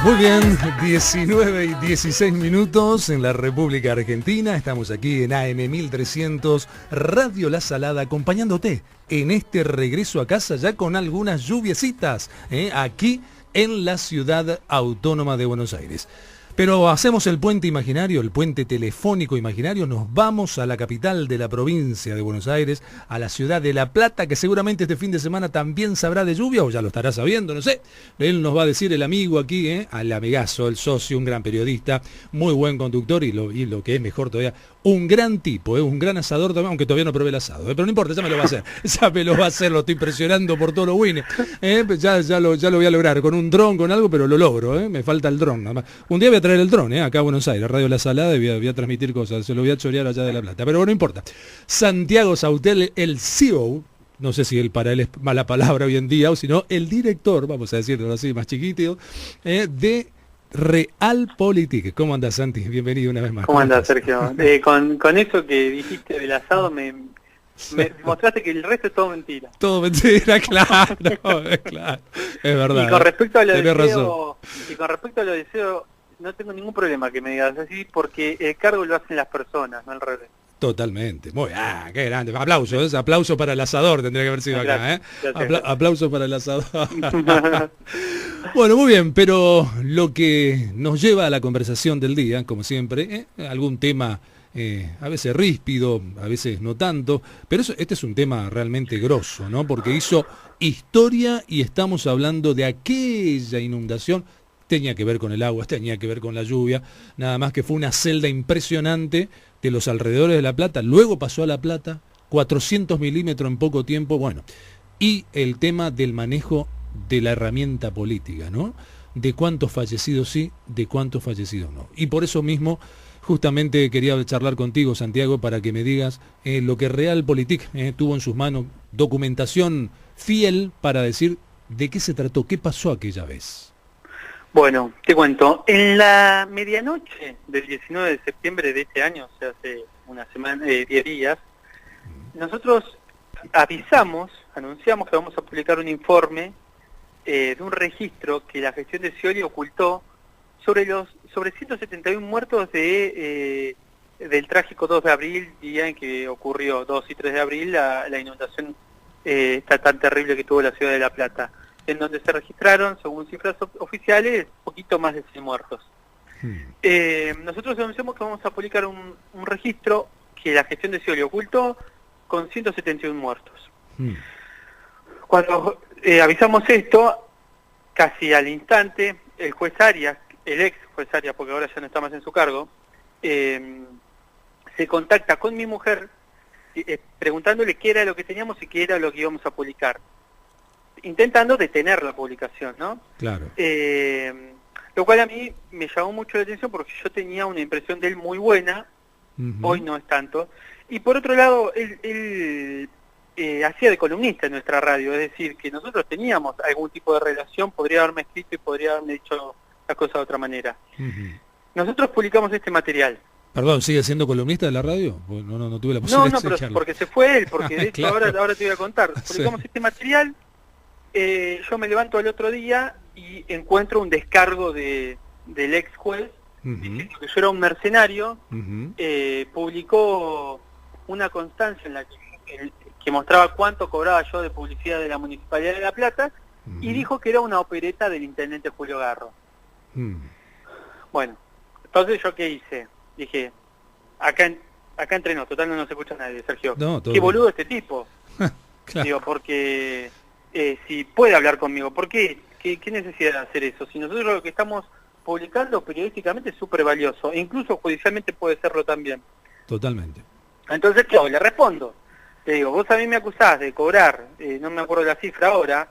Muy bien, 19 y 16 minutos en la República Argentina. Estamos aquí en AM 1300 Radio La Salada acompañándote en este regreso a casa ya con algunas lluviecitas aquí en la ciudad autónoma de Buenos Aires. Pero hacemos el puente imaginario, el puente telefónico imaginario, nos vamos a la capital de la provincia de Buenos Aires, a la ciudad de La Plata, que seguramente este fin de semana también sabrá de lluvia, o ya lo estará sabiendo, no sé. Él nos va a decir el amigo aquí, al amigazo, el socio, un gran periodista, muy buen conductor y lo que es mejor todavía, un gran tipo, un gran asador también, aunque todavía no probé el asado, pero no importa, ya me lo va a hacer, ya me lo va a hacer, lo estoy presionando por todos los wines, ya lo voy a lograr, con un dron, con algo, pero lo logro, me falta el dron nada más. Un día voy a traer el dron, acá a Buenos Aires, Radio La Salada, y voy a transmitir cosas, se lo voy a chorear allá de La Plata, pero bueno, no importa. Santiago Sautel, el CEO, no sé si para él es mala palabra hoy en día, o si no, el director, vamos a decirlo así, más chiquitito, de Realpolitik. ¿Cómo andas, Santi? Bienvenido una vez más. ¿Cómo andas, Sergio? Con eso que dijiste del asado me mostraste que el resto es todo mentira. Todo mentira, claro, claro. Es verdad. Y con respecto a lo de SEO, no tengo ningún problema que me digas así, porque el cargo lo hacen las personas, no al revés. Totalmente. Muy bien, qué grande. Aplausos, aplauso para el asador tendría que haber sido acá, Aplauso para el asador. Bueno, muy bien, pero lo que nos lleva a la conversación del día, como siempre, algún tema a veces ríspido, a veces no tanto, pero este es un tema realmente grosso, ¿no? Porque hizo historia y estamos hablando de aquella inundación. Tenía que ver con el agua, tenía que ver con la lluvia, nada más que fue una celda impresionante de los alrededores de La Plata, luego pasó a La Plata, 400 milímetros en poco tiempo, bueno, y el tema del manejo de la herramienta política, ¿no? De cuántos fallecidos sí, de cuántos fallecidos no. Y por eso mismo, justamente quería charlar contigo, Santiago, para que me digas lo que Realpolitik tuvo en sus manos, documentación fiel para decir de qué se trató, qué pasó aquella vez. Bueno, te cuento, en la medianoche del 19 de septiembre de este año, o sea, hace una semana, 10 días, nosotros anunciamos que vamos a publicar un informe de un registro que la gestión de Scioli ocultó sobre 171 muertos del trágico 2 de abril, día en que ocurrió, 2 y 3 de abril, la inundación tan terrible que tuvo la ciudad de La Plata, en donde se registraron, según cifras oficiales, poquito más de 100 muertos. Nosotros anunciamos que vamos a publicar un registro que la gestión de Scioli ocultó con 171 muertos. Cuando avisamos esto, casi al instante, el juez Arias, el ex juez Arias, porque ahora ya no está más en su cargo, se contacta con mi mujer preguntándole qué era lo que teníamos y qué era lo que íbamos a publicar, intentando detener la publicación, ¿no? Claro. Lo cual a mí me llamó mucho la atención porque yo tenía una impresión de él muy buena, hoy no es tanto, y por otro lado, él hacía de columnista en nuestra radio, es decir, que nosotros teníamos algún tipo de relación, podría haberme escrito y podría haberme dicho las cosas de otra manera. Nosotros publicamos este material. Perdón, ¿sigue siendo columnista de la radio? No tuve la posibilidad de pero porque se fue él, porque de hecho claro. ahora te voy a contar. Publicamos este material, yo me levanto al otro día y encuentro un descargo del ex juez, diciendo que yo era un mercenario, publicó una constancia en la que mostraba cuánto cobraba yo de publicidad de la Municipalidad de La Plata, y dijo que era una opereta del intendente Julio Garro. Bueno, entonces yo qué hice, dije, acá entre nos, total no nos escucha nadie, Sergio, qué boludo este tipo. Claro. Digo, porque si puede hablar conmigo, ¿por qué? ¿Qué necesidad de hacer eso? Si nosotros lo que estamos publicando periodísticamente es súper valioso, e incluso judicialmente puede serlo también. Totalmente. Entonces, ¿qué hago? Le respondo. Le digo, vos a mí me acusás de cobrar, no me acuerdo la cifra ahora,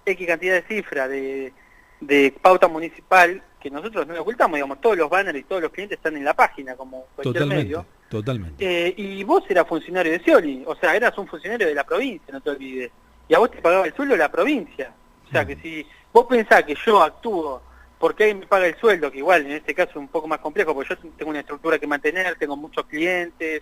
X cantidad de cifra de pauta municipal, que nosotros no le ocultamos, digamos, todos los banners y todos los clientes están en la página, como cualquier medio. Totalmente. Y vos eras funcionario de Scioli, o sea, eras un funcionario de la provincia, no te olvides. Y a vos te pagaba el sueldo de la provincia. O sea, que si vos pensás que yo actúo porque alguien me paga el sueldo, que igual en este caso es un poco más complejo, porque yo tengo una estructura que mantener, tengo muchos clientes,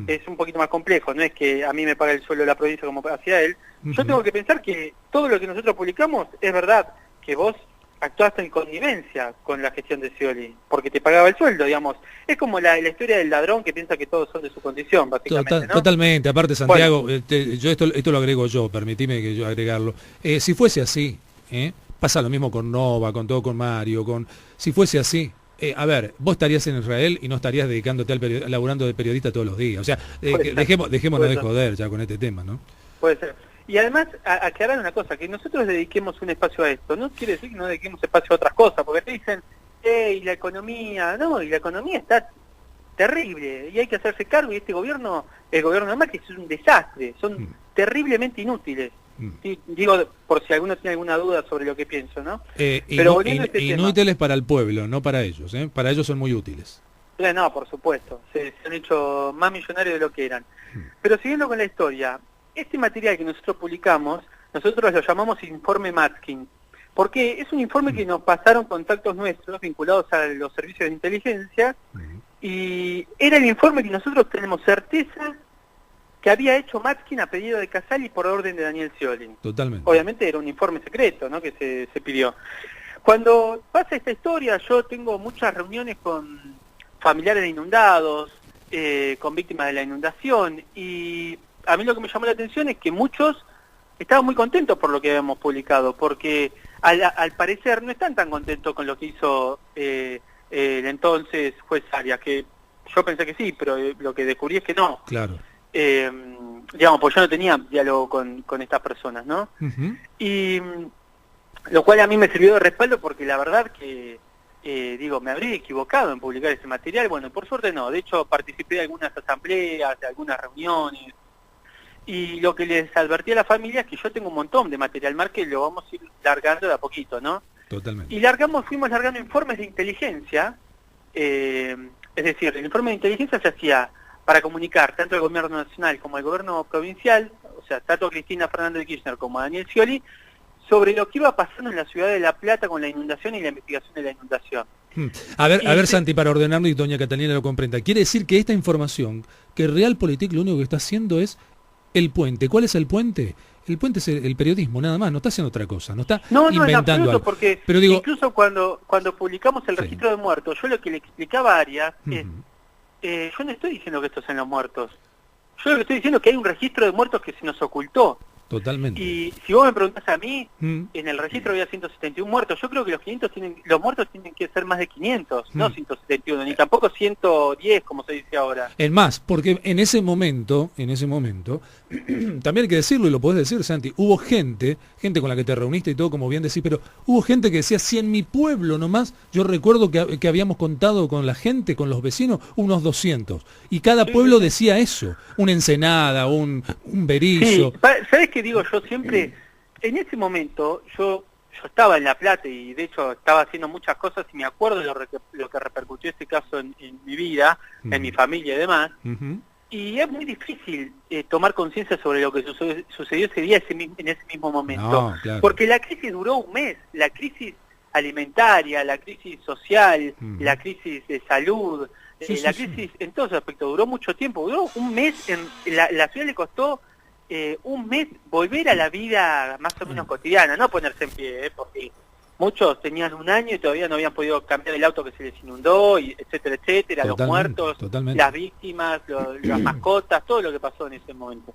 es un poquito más complejo, no es que a mí me paga el sueldo de la provincia como hacía él. Yo tengo que pensar que todo lo que nosotros publicamos es verdad, que vos actuaste en connivencia con la gestión de Scioli, porque te pagaba el sueldo, digamos. Es como la historia del ladrón que piensa que todos son de su condición, básicamente, ¿no? Totalmente. Aparte, Santiago, bueno, yo esto lo agrego yo, permitime que yo agregarlo. Si fuese así, pasa lo mismo con Nova, con Mario, si fuese así, a ver, vos estarías en Israel y no estarías dedicándote laburando de periodista todos los días. O sea, dejémonos de joder ya con este tema, ¿no? Puede ser. Y además, aclarar una cosa, que nosotros dediquemos un espacio a esto, no quiere decir que no dediquemos espacio a otras cosas, porque te dicen, y la economía, no, y la economía está terrible, y hay que hacerse cargo, y este gobierno, el gobierno de Macri, es un desastre, son terriblemente inútiles. Sí, digo, por si alguno tiene alguna duda sobre lo que pienso, ¿no? Pero inútiles para el pueblo, no para ellos, ¿eh? Para ellos son muy útiles. No, por supuesto, se han hecho más millonarios de lo que eran. Pero siguiendo con la historia, este material que nosotros publicamos, nosotros lo llamamos Informe Matskin, porque es un informe que nos pasaron contactos nuestros vinculados a los servicios de inteligencia, y era el informe que nosotros tenemos certeza que había hecho Matskin a pedido de Casali por orden de Daniel Scioli. Totalmente. Obviamente era un informe secreto, ¿no?, que se pidió. Cuando pasa esta historia, yo tengo muchas reuniones con familiares de inundados, con víctimas de la inundación, y a mí lo que me llamó la atención es que muchos estaban muy contentos por lo que habíamos publicado, porque al parecer no están tan contentos con lo que hizo el entonces juez Arias, que yo pensé que sí, pero lo que descubrí es que no. Claro. Digamos, pues yo no tenía diálogo con estas personas, ¿no? Y lo cual a mí me sirvió de respaldo, porque la verdad que, me habría equivocado en publicar ese material. Bueno, por suerte no, de hecho participé de algunas asambleas, de algunas reuniones, y lo que les advertí a la familia es que yo tengo un montón de material más que lo vamos a ir largando de a poquito, ¿no? Totalmente. Y fuimos largando informes de inteligencia, es decir, el informe de inteligencia se hacía para comunicar tanto al gobierno nacional como al gobierno provincial, o sea, tanto a Cristina Fernández de Kirchner como a Daniel Scioli, sobre lo que iba pasando en la ciudad de La Plata con la inundación y la investigación de la inundación. A ver, Santi, para ordenarlo y doña Catalina lo comprenda, quiere decir que esta información, que Realpolitik lo único que está haciendo es el puente. ¿Cuál es el puente? El puente es el periodismo, nada más, no está haciendo otra cosa, no está inventando algo. Porque pero digo, incluso cuando publicamos el registro de muertos, yo lo que le explicaba a Arias es, yo no estoy diciendo que estos sean los muertos, yo lo que estoy diciendo es que hay un registro de muertos que se nos ocultó. Totalmente. Y si vos me preguntás a mí, en el registro había 171 muertos. Yo creo que los muertos tienen que ser más de 500, no 171, ni tampoco 110, como se dice ahora. Es más, porque en ese momento, también hay que decirlo, y lo podés decir, Santi, hubo gente con la que te reuniste y todo, como bien decís, pero hubo gente que decía, si en mi pueblo nomás, yo recuerdo que habíamos contado con la gente, con los vecinos, unos 200. Y cada pueblo decía eso, una Ensenada, un Berizo. Sí, ¿sabés qué digo yo siempre? En ese momento yo estaba en La Plata y de hecho estaba haciendo muchas cosas y me acuerdo de lo que repercutió este caso en mi vida, en mi familia y demás. Y es muy difícil tomar conciencia sobre lo que sucedió ese día en ese mismo momento. No, claro. Porque la crisis duró un mes, la crisis alimentaria, la crisis social, la crisis de salud, la crisis en todos los aspectos, duró mucho tiempo, duró un mes, la ciudad le costó un mes volver a la vida más o menos cotidiana, no ponerse en pie, porque muchos tenían un año y todavía no habían podido cambiar el auto que se les inundó, y etcétera, etcétera, los muertos, las víctimas, las mascotas, todo lo que pasó en ese momento.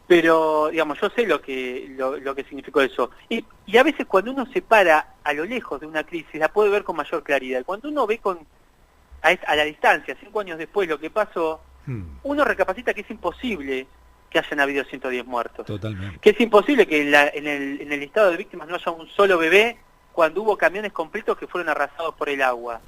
Pero, digamos, yo sé lo que significó eso. Y a veces cuando uno se para a lo lejos de una crisis, la puede ver con mayor claridad. Cuando uno ve a la distancia, 5 años después, lo que pasó, uno recapacita que es imposible que hayan habido 110 muertos. Totalmente. Que es imposible que en el listado de víctimas no haya un solo bebé cuando hubo camiones completos que fueron arrasados por el agua.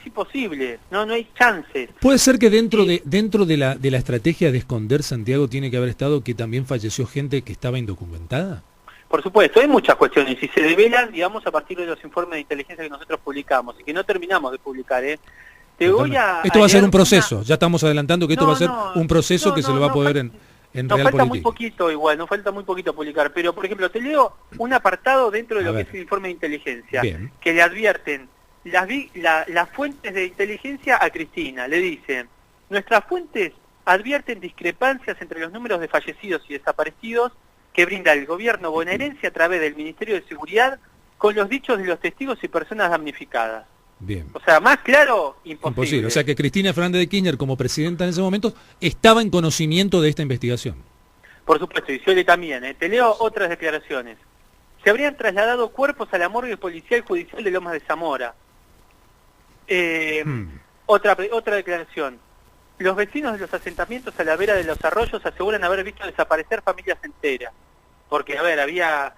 Es imposible, no hay chances. Puede ser que dentro de la estrategia de esconder, Santiago, tiene que haber estado que también falleció gente que estaba indocumentada. Por supuesto, hay muchas cuestiones y se develan, digamos, a partir de los informes de inteligencia que nosotros publicamos y que no terminamos de publicar, Esto va a ser un proceso, ya estamos adelantando que esto va a ser un proceso que se lo va a poder en Nos falta muy poquito igual, nos falta muy poquito publicar, pero por ejemplo te leo un apartado dentro de lo que es el informe de inteligencia, que le advierten las fuentes de inteligencia a Cristina, le dicen, nuestras fuentes advierten discrepancias entre los números de fallecidos y desaparecidos que brinda el gobierno bonaerense a través del Ministerio de Seguridad con los dichos de los testigos y personas damnificadas. Bien. O sea, más claro, imposible. O sea que Cristina Fernández de Kirchner, como presidenta en ese momento, estaba en conocimiento de esta investigación. Por supuesto, y Scioli también. Te leo otras declaraciones. Se habrían trasladado cuerpos a la morgue policial judicial de Lomas de Zamora. Otra declaración. Los vecinos de los asentamientos a la vera de los arroyos aseguran haber visto desaparecer familias enteras. Porque, a ver, había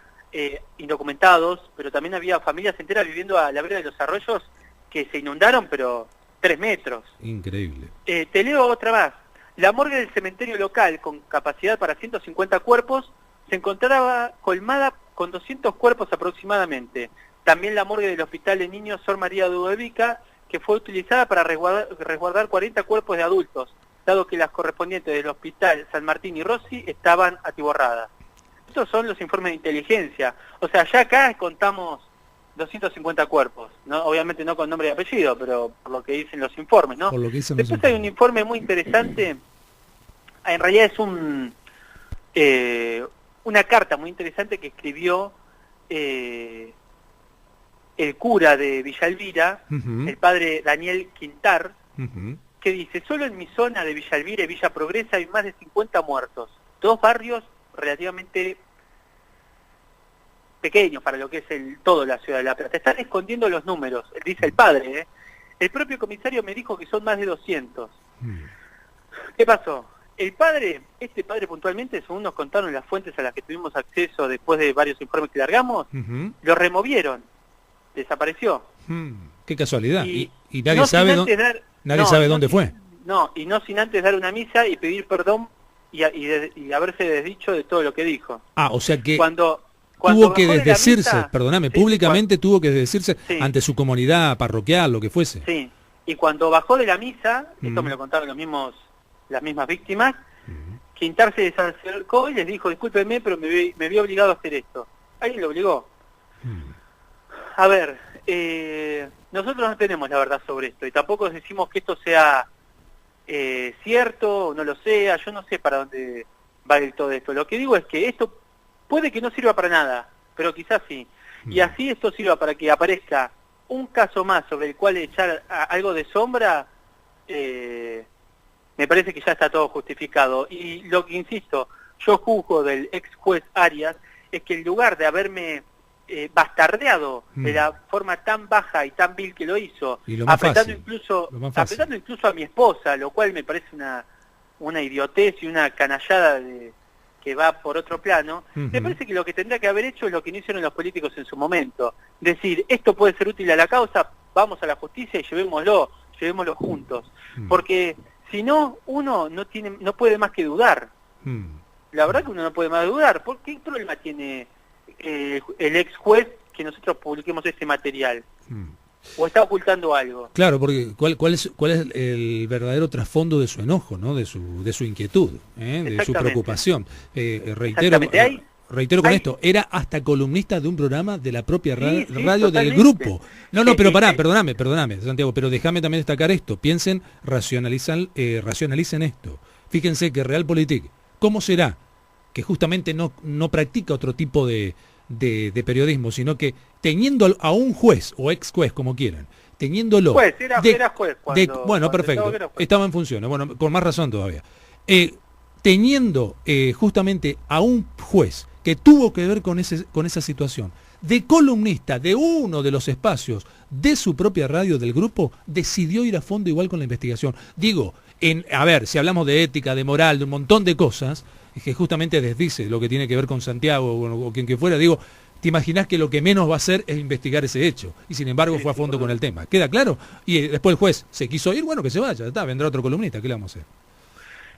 indocumentados, pero también había familias enteras viviendo a la vera de los arroyos que se inundaron, pero 3 metros. Increíble. Te leo otra más. La morgue del cementerio local, con capacidad para 150 cuerpos, se encontraba colmada con 200 cuerpos aproximadamente. También la morgue del Hospital de Niños Sor María de Udebica, que fue utilizada para resguardar 40 cuerpos de adultos, dado que las correspondientes del Hospital San Martín y Rossi estaban atiborradas. Estos son los informes de inteligencia. O sea, ya acá contamos 250 cuerpos, ¿no? Obviamente no con nombre y apellido, pero por lo que dicen los informes, ¿no? Por lo que dicen Después hay un informe muy interesante, en realidad es una carta muy interesante que escribió el cura de Villa Elvira, el padre Daniel Quintar, que dice: solo en mi zona de Villa Elvira y Villa Progresa hay más de 50 muertos, 2 barrios relativamente pequeños para lo que es toda la ciudad de La Plata. Están escondiendo los números, dice el padre, ¿eh? El propio comisario me dijo que son más de 200. ¿Qué pasó? Este padre puntualmente, según nos contaron las fuentes a las que tuvimos acceso después de varios informes que largamos, lo removieron, desapareció. Qué casualidad. Y nadie no sabe, sabe dónde fue. No, y no sin antes dar una misa y pedir perdón y haberse desdicho de todo lo que dijo. O sea que cuando tuvo que desdecirse, misa, perdóname, públicamente tuvo que desdecirse ante su comunidad parroquial, lo que fuese. Sí, y cuando bajó de la misa, esto me lo contaron las mismas víctimas, Quintar se desacercó y les dijo: discúlpenme, pero me vi obligado a hacer esto. Alguien lo obligó. A ver, nosotros no tenemos la verdad sobre esto, y tampoco decimos que esto sea cierto o no lo sea. Yo no sé para dónde va todo esto. Lo que digo es que esto puede que no sirva para nada, pero quizás sí. Y así esto sirva para que aparezca un caso más sobre el cual echar algo de sombra, me parece que ya está todo justificado. Y lo que, insisto, yo juzgo del ex juez Arias es que en lugar de haberme bastardeado de la forma tan baja y tan vil que lo hizo, apretando incluso a mi esposa, lo cual me parece una idiotez y una canallada que va por otro plano, me parece que lo que tendría que haber hecho es lo que no hicieron los políticos en su momento: decir, esto puede ser útil a la causa, vamos a la justicia y llevémoslo juntos, porque si no, uno no puede más que dudar. La verdad que uno no puede más dudar. ¿Por qué problema tiene el ex juez que nosotros publiquemos este material? ¿O está ocultando algo? Claro, porque ¿cuál es el verdadero trasfondo de su enojo, ¿no? de su inquietud, de su preocupación? Reitero con esto, era hasta columnista de un programa de la propia radio del grupo. No, pero perdóname, Santiago, pero déjame también destacar esto. Piensen, racionalicen esto. Fíjense que Realpolitik, ¿cómo será que justamente no practica otro tipo de periodismo, sino que teniendo a un juez o ex juez, como quieran, teniéndolo... Era juez bueno, perfecto, estaba en funciones, bueno, con más razón todavía. Teniendo justamente a un juez que tuvo que ver con esa situación, de columnista de uno de los espacios de su propia radio del grupo, decidió ir a fondo igual con la investigación. Digo, a ver, si hablamos de ética, de moral, de un montón de cosas, que justamente desdice lo que tiene que ver con Santiago o quien que fuera, digo, te imaginás que lo que menos va a hacer es investigar ese hecho, y sin embargo fue a fondo con el tema. ¿Queda claro? Y después el juez se quiso ir, bueno, que se vaya, vendrá otro columnista, ¿qué le vamos a hacer?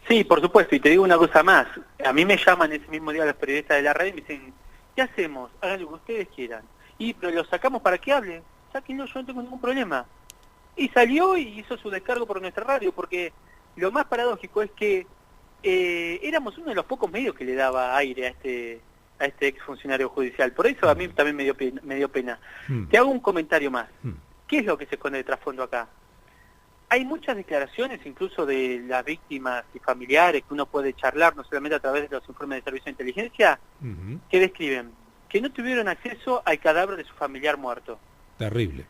Sí, por supuesto, y te digo una cosa más. A mí me llaman ese mismo día los periodistas de la radio y me dicen: ¿qué hacemos? Hagan lo que ustedes quieran. Pero lo sacamos para que hable. Sáquenlo, yo no tengo ningún problema. Y salió y hizo su descargo por nuestra radio, porque lo más paradójico es que éramos uno de los pocos medios que le daba aire a este ex funcionario judicial. Por eso a mí también me dio pena. Te hago un comentario más. ¿Qué es lo que se esconde de trasfondo acá? Hay muchas declaraciones, incluso de las víctimas y familiares, que uno puede charlar, no solamente a través de los informes de servicio de inteligencia, que describen que no tuvieron acceso al cadáver de su familiar muerto. Terrible.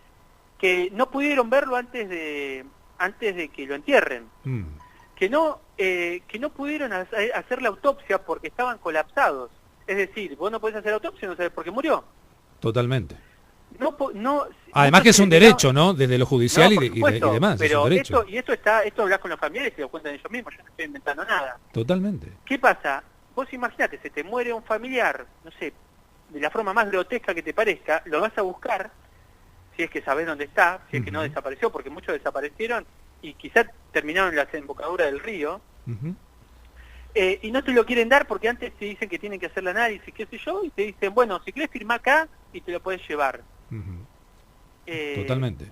Que no pudieron verlo antes de que lo entierren. Que no pudieron hacer la autopsia porque estaban colapsados. Es decir, vos no podés hacer autopsia, no sabés por qué murió. Totalmente. No, además que es un derecho, ¿no? Desde lo judicial y demás. Pero es un derecho. esto hablas con los familiares y lo cuentan ellos mismos, yo no estoy inventando nada. Totalmente. ¿Qué pasa? Vos imaginate, se te muere un familiar, no sé, de la forma más grotesca que te parezca, lo vas a buscar, si es que sabés dónde está, si es que no desapareció, porque muchos desaparecieron y quizás terminaron en la desembocadura del río, y no te lo quieren dar porque antes te dicen que tienen que hacer el análisis, qué sé yo, y te dicen, bueno, si querés firmar acá y te lo puedes llevar. Totalmente.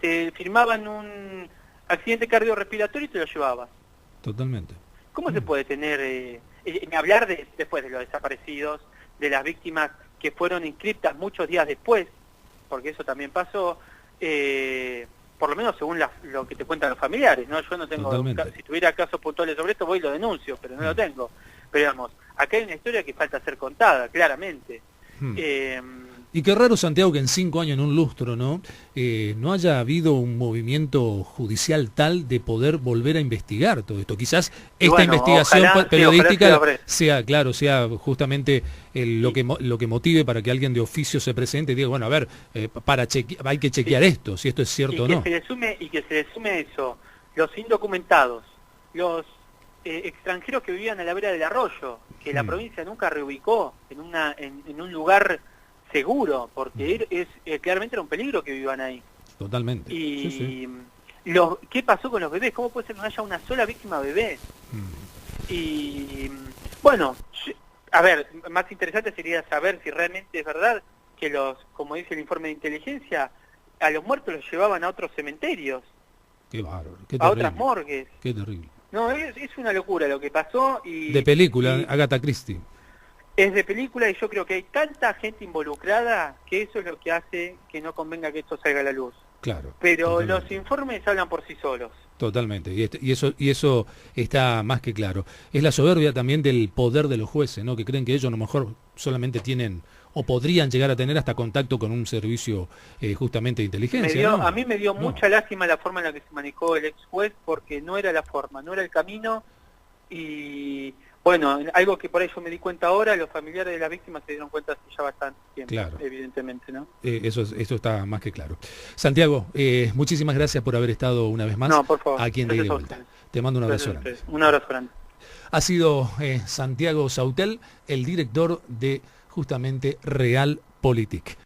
Te firmaban un accidente cardiorrespiratorio y te lo llevabas. Totalmente. ¿Cómo se puede tener, hablar después de los desaparecidos, de las víctimas que fueron inscriptas muchos días después, porque eso también pasó, por lo menos según lo que te cuentan los familiares, ¿no? Yo no tengo, si tuviera casos puntuales sobre esto voy y lo denuncio, pero no lo tengo. Pero digamos, acá hay una historia que falta ser contada, claramente. Y qué raro, Santiago, que en 5 años, en un lustro, ¿no? No haya habido un movimiento judicial tal de poder volver a investigar todo esto. Quizás esta investigación periodística sea justamente lo que motive para que alguien de oficio se presente y diga, bueno, a ver, hay que chequear esto, si esto es cierto o no. Y que se le sume eso, los indocumentados, los extranjeros que vivían a la vera del arroyo, que la provincia nunca reubicó en un lugar seguro, porque claramente era un peligro que vivan ahí. Totalmente. Y ¿qué pasó con los bebés? ¿Cómo puede ser que no haya una sola víctima bebé? Y bueno, a ver, más interesante sería saber si realmente es verdad que como dice el informe de inteligencia, a los muertos los llevaban a otros cementerios. Qué bárbaro, qué terrible. A otras morgues. Qué terrible. No, es una locura lo que pasó. De película, Agatha Christie. Es de película y yo creo que hay tanta gente involucrada que eso es lo que hace que no convenga que esto salga a la luz. Claro. Pero totalmente. Los informes hablan por sí solos. Totalmente, y eso está más que claro. Es la soberbia también del poder de los jueces, ¿no? Que creen que ellos a lo mejor solamente tienen o podrían llegar a tener hasta contacto con un servicio justamente de inteligencia. ¿No? A mí me dio mucha lástima la forma en la que se manejó el ex juez, porque no era la forma, no era el camino. Y bueno, algo que por ahí yo me di cuenta ahora, los familiares de las víctimas se dieron cuenta hace ya bastante tiempo, claro. Evidentemente, ¿no? Eso está más que claro. Santiago, muchísimas gracias por haber estado una vez más aquí en De Ida y Vuelta. Te mando un abrazo grande. Un abrazo grande. Ha sido Santiago Sautel, el director de justamente Realpolitik.